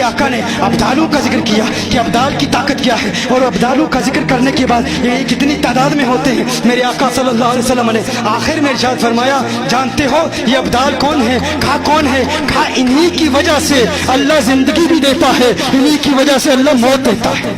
آقا نے ابدالوں کا ذکر کیا کہ ابدال کی طاقت کیا ہے، اور ابدالوں کا ذکر کرنے کے بعد یہ کتنی تعداد میں ہوتے ہیں، میرے آقا صلی اللہ علیہ وسلم نے آخر میں ارشاد فرمایا جانتے ہو یہ ابدال کون ہے؟ کہا کون ہے؟ کہا انہی کی وجہ سے اللہ زندگی بھی دیتا ہے، انہی کی وجہ سے اللہ موت دیتا ہے،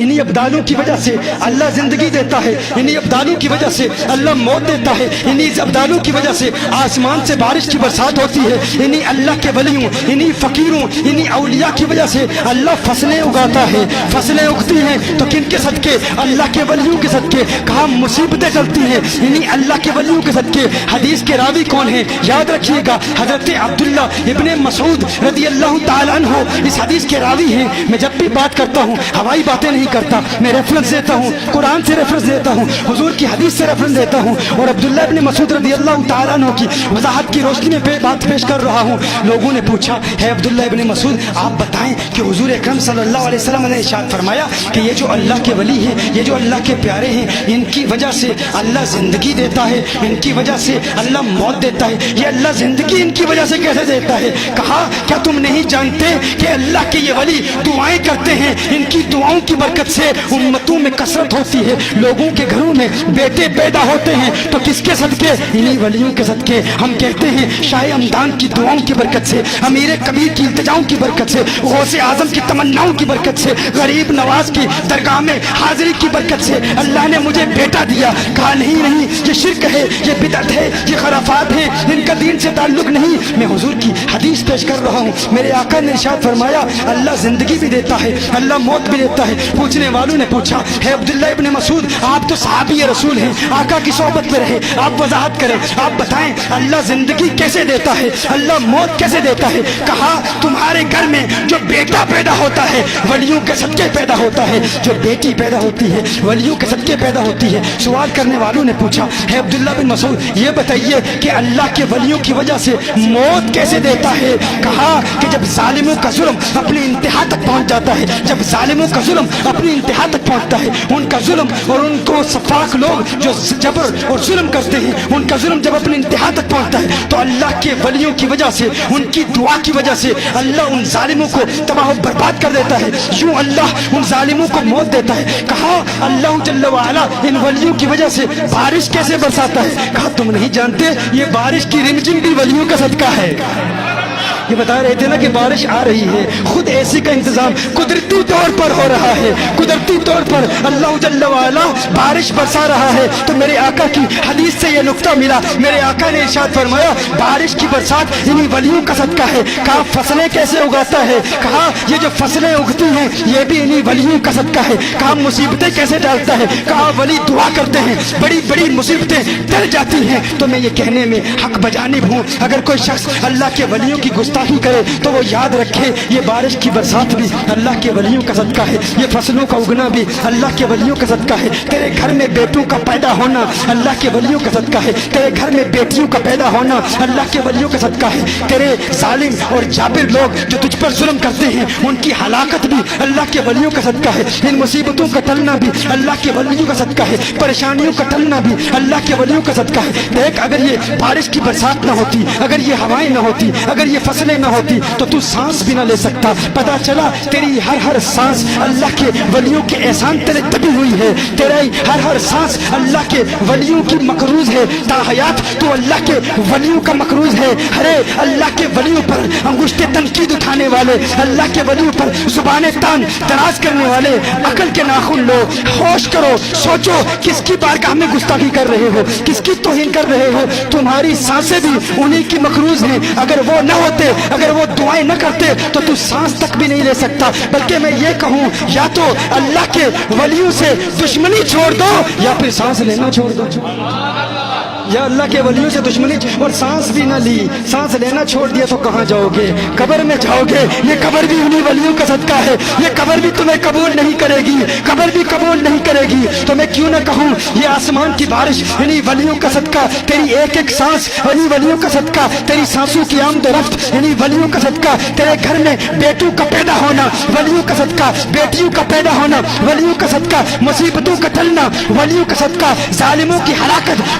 انہی ابدالوں کی وجہ سے اللہ زندگی دیتا ہے، انہی ابدالوں کی وجہ سے اللہ موت دیتا ہے، انہی ابدالوں کی وجہ سے آسمان سے بارش کی برسات ہوتی ہے، انہی اللہ کے ولیوں، انہی فقیروں، انہی اولیاء کی وجہ سے اللہ فصلیں اگاتا ہے، فصلیں اگتی ہیں تو کن کے صدقے؟ اللہ کے ولیوں کے صدقے۔ کہاں مصیبتیں چلتی ہیں؟ انہی اللہ کے ولیوں کے صدقے۔ حدیث کے راوی کون ہیں؟ یاد رکھیے گا حضرت عبداللہ ابن مسعود رضی اللہ تعالیٰ عنہ اس حدیث کے راوی ہیں۔ میں جب بھی بات کرتا ہوں ہوائی باتیں نہیں کرتا، میں ریفرنس دیتا ہوں، قرآن سے ریفرنس دیتا ہوں، حضور کی حدیث سے ریفرنس دیتا ہوں، اور عبداللہ ابن مسعود رضی اللہ تعالیٰ عنہ کی وضاحت کی روشنی میں بات پیش کر رہا ہوں۔ لوگوں نے پوچھا ہے عبداللہ ابن مسعود آپ بتائیں کہ حضور اکرم صلی اللہ علیہ وسلم نے ارشاد فرمایا کہ یہ جو اللہ کے ولی ہیں، یہ جو اللہ کے پیارے ہیں، ان کی وجہ سے اللہ زندگی دیتا ہے، ان کی وجہ سے اللہ موت دیتا ہے، یہ اللہ زندگی ان کی وجہ سے کیسے دیتا ہے؟ کہا کیا تم نہیں جانتے کہ اللہ کے یہ ولی دعائیں کرتے ہیں، ان کی دعاؤں کی برکت سے امتوں میں کثرت ہوتی ہے، لوگوں کے گھروں میں بیٹے پیدا ہوتے ہیں، تو کس کے صدقے؟ انہی ولیوں کے صدقے۔ ہم کہتے ہیں شاہ ہمدان کی دعاؤں کی برکت سے، امیر کبیر کی التجاؤں کی برکت سے، غوث اعظم کی تمناؤں کی برکت سے، غریب نواز کی درگاہ میں حاضری کی برکت سے اللہ نے مجھے بیٹا دیا۔ کہا نہیں یہ شرک ہے، یہ بدعت ہے، یہ خرافات ہیں، ان کا دین سے تعلق نہیں، میں حضور کی حدیث پیش کر رہا ہوں۔ میرے آقا نے ارشاد فرمایا اللہ زندگی بھی دیتا ہے، اللہ موت بھی دیتا ہے۔ پوچھنے والوں نے پوچھا ہے عبداللہ ابن مسعود آپ تو صحابی رسول ہیں، آقا کی صحبت میں رہے، آپ وضاحت کریں، آپ بتائیں اللہ زندگی کیسے دیتا ہے، اللہ موت کیسے دیتا ہے؟ کہا تمہارے گھر میں جو بیٹا پیدا ہوتا ہے ولیوں کے صدقے پیدا ہوتا ہے، جو بیٹی پیدا ہوتی ہے ولیوں کے صدقے پیدا ہوتی ہے۔ سوال کرنے والوں نے پوچھا ہے عبداللہ بن مسعود یہ بتائیے کہ اللہ کے ولیوں کی وجہ سے موت کیسے دیتا ہے؟ کہا کہ جب ظالموں کا ظلم اپنی انتہا تک پہنچ جاتا ہے، جب ظالموں کا ظلم اپنی انتہا تک پہنچتا ہے، ان کا ظلم اور ان کو سفاک لوگ جو جبر اور ظلم کرتے ہیں، ان کا ظلم جب اپنی انتہا تک پہنچتا ہے تو اللہ کے ولیوں کی وجہ سے، ان کی دعا کی وجہ سے اللہ ان ظالموں کو تباہ و برباد کر دیتا ہے، یوں اللہ ان ظالموں کو موت دیتا ہے۔ کہا اللہ جل وعلا ان ولیوں کی وجہ سے بارش کیسے برساتا ہے؟ کہا تم نہیں جانتے یہ بارش کی رمجم بھی ولیوں کا صدقہ ہے۔ یہ بتا رہے تھے نا کہ بارش آ رہی ہے، خود اے سی کا انتظام قدرتی طور پر ہو رہا ہے، قدرتی طور پر اللہ جل وعلا بارش برسا رہا ہے۔ تو میرے آقا کی حدیث سے یہ نقطہ ملا، میرے آقا نے ارشاد فرمایا بارش کی برسات انہی ولیوں کا صدقہ ہے۔ کہا فصلیں کیسے اگاتا ہے؟ کہا یہ جو فصلیں اگتی ہیں یہ بھی انہی ولیوں کا صدقہ ہے۔ کہا مصیبتیں کیسے ڈالتا ہے؟ کہا ولی دعا کرتے ہیں، بڑی بڑی مصیبتیں ٹل جاتی ہیں۔ تو میں یہ کہنے میں حق بجانب ہوں، اگر کوئی شخص اللہ کے ولیوں کی گستاخی کرے تو وہ یاد رکھے یہ بارش کی برسات بھی اللہ کے ولیوں کا صدقہ ہے، یہ فصلوں کا اگنا بھی اللہ کے ولیوں کا صدقہ ہے، تیرے گھر میں بیٹوں کا پیدا ہونا اللہ کے ولیوں کا صدقہ ہے، تیرے گھر میں بیٹیوں کا پیدا ہونا اللہ کے ولیوں کا صدقہ ہے، تیرے ظالم اور جابر لوگ جو تجھ پر ظلم کرتے ہیں ان کی ہلاکت بھی اللہ کے ولیوں کا صدقہ ہے، ان مصیبتوں کا ٹلنا بھی اللہ کے ولیوں کا صدقہ ہے، پریشانیوں کا ٹلنا بھی اللہ کے ولیوں کا صدقہ ہے۔ دیکھ اگر یہ بارش کی برسات نہ ہوتی، اگر یہ ہوائیں نہ ہوتی، اگر یہ فصلیں نہ ہوتی تو تو سانس بھی نہ لے سکتا۔ پتا چلا تیری ہر سانس اللہ کے ولیوں کے احسان تیرے دبی ہوئی ہے، تیری ہر سانس اللہ کے ولیوں کی مقروض ہے، تا حیات تو اللہ کے ولیوں کا مقروض ہے۔ ارے اللہ کے ولیوں پر انگشت تنقید اٹھانے والے، اللہ کے ولیوں پر زبان تان دراز کرنے والے، عقل کے ناخن لو، ہوش کرو، سوچو کس کی بارگاہ میں گستاخی کر رہے ہو، کس کی توہین کر رہے ہو۔ تمہاری سانسیں بھی انہی کی مقروض ہیں، اگر وہ نہ ہوتے، اگر وہ دعائیں نہ کرتے تو تو سانس تک بھی نہیں لے سکتا۔ بلکہ میں یہ کہوں یا تو اللہ کے ولیوں سے دشمنی چھوڑ دو یا پھر سانس لینا چھوڑ دو، یا اللہ کے ولیوں سے دشمنی اور سانس بھی نہ لی، سانس لینا چھوڑ دیا تو کہاں جاؤ گے؟ قبر میں جاؤ گے۔ یہ قبر بھی انہی ولیوں کا صدقہ ہے، یہ قبر بھی تمہیں قبول نہیں کرے گی، قبر بھی قبول نہیں کرے گی۔ تو میں کیوں نہ کہوں یہ آسمان کی بارش انہی ولیوں کا صدقہ، تیری ایک ایک سانس انہی ولیوں کا صدقہ، تیری سانسوں کی آمد و رفت انہی ولیوں کا صدقہ، تیرے گھر میں بیٹوں کا پیدا ہونا ولیوں کا صدقہ، بیٹیوں کا پیدا ہونا ولیوں کا صدقہ، مصیبتوں کا ٹلنا ولیوں کا صدقہ، ظالموں کی ہلاکت